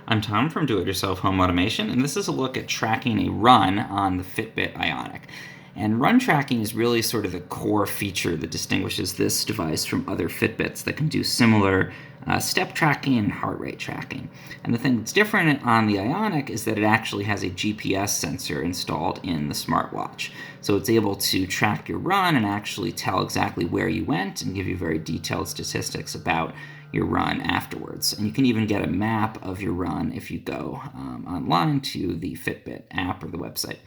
I'm Tom from Do It Yourself Home Automation, and this is a look at tracking a run on the Fitbit Ionic. And run tracking is really sort of the core feature that distinguishes this device from other Fitbits that can do similar step tracking and heart rate tracking. And the thing that's different on the Ionic is that it actually has a GPS sensor installed in the smartwatch. So it's able to track your run and actually tell exactly where you went and give you very detailed statistics about your run afterwards. And you can even get a map of your run if you go online to the Fitbit app or the website.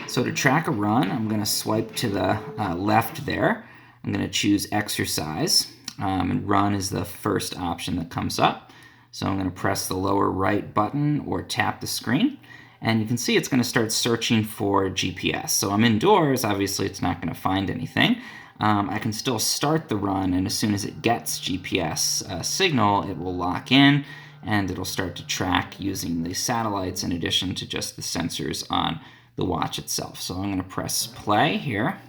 So to track a run, I'm going to swipe to the left there. I'm going to choose exercise, and run is the first option that comes up. So I'm going to press the lower right button or tap the screen. And you can see it's going to start searching for GPS. So I'm indoors, obviously it's not going to find anything. I can still start the run, and as soon as it gets GPS signal, it will lock in and it'll start to track using the satellites in addition to just the sensors on the watch itself. So I'm going to press play here.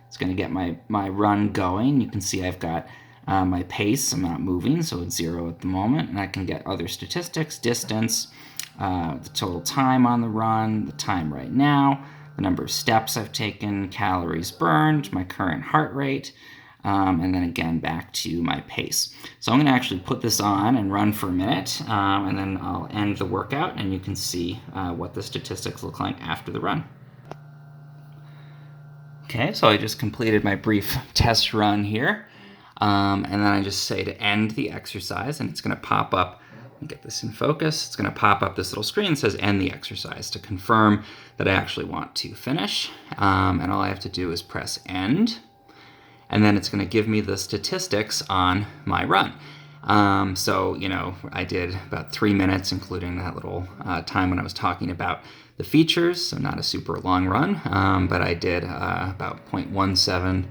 It's going to get my run going. You can see I've got my pace. I'm not moving, so it's 0 at the moment, and I can get other statistics, distance, the total time on the run, the time right now, the number of steps I've taken, calories burned, my current heart rate, and then again back to my pace. So I'm going to actually put this on and run for a minute, and then I'll end the workout, and you can see what the statistics look like after the run. Okay, so I just completed my brief test run here, and then I just say to end the exercise, and it's going to pop up. Get this in focus. It's going to pop up this little screen that says end the exercise to confirm that I actually want to finish. And all I have to do is press end. And then it's going to give me the statistics on my run. So, I did about 3 minutes, including that little time when I was talking about the features. So not a super long run, but I did about 0.17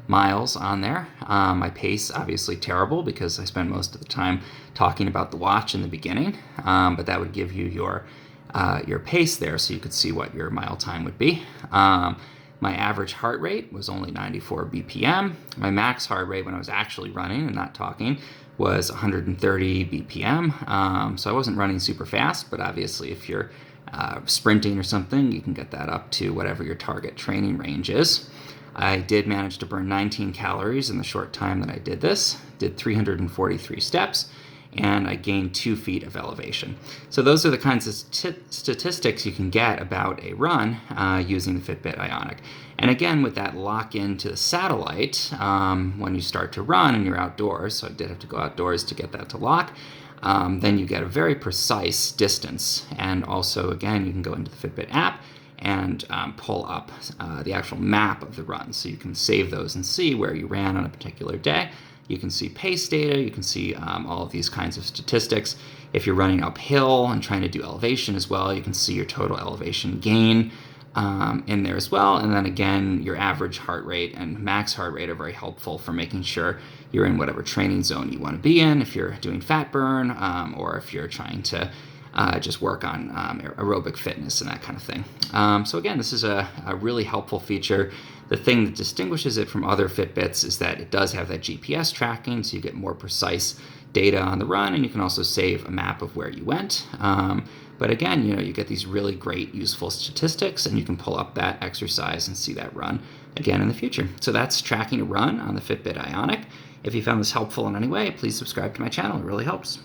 miles on there. My pace, obviously terrible because I spent most of the time talking about the watch in the beginning, but that would give you your pace there so you could see what your mile time would be. My average heart rate was only 94 BPM. My max heart rate when I was actually running and not talking was 130 BPM. So I wasn't running super fast, but obviously if you're sprinting or something, you can get that up to whatever your target training range is. I did manage to burn 19 calories in the short time that I did this, did 343 steps, and I gained 2 feet of elevation. So those are the kinds of statistics you can get about a run using the Fitbit Ionic. And again, with that lock-in to the satellite, when you start to run and you're outdoors, so I did have to go outdoors to get that to lock, then you get a very precise distance. And also, again, you can go into the Fitbit app and pull up the actual map of the run. So you can save those and see where you ran on a particular day. You can see pace data, you can see all of these kinds of statistics. If you're running uphill and trying to do elevation as well, you can see your total elevation gain in there as well. And then again, your average heart rate and max heart rate are very helpful for making sure you're in whatever training zone you want to be in, if you're doing fat burn or if you're trying to just work on aerobic fitness and that kind of thing. So again, this is a really helpful feature. The thing that distinguishes it from other Fitbits is that it does have that GPS tracking, so you get more precise data on the run, and you can also save a map of where you went. But again, you get these really great, useful statistics, and you can pull up that exercise and see that run again in the future. So that's tracking a run on the Fitbit Ionic. If you found this helpful in any way, please subscribe to my channel. It really helps.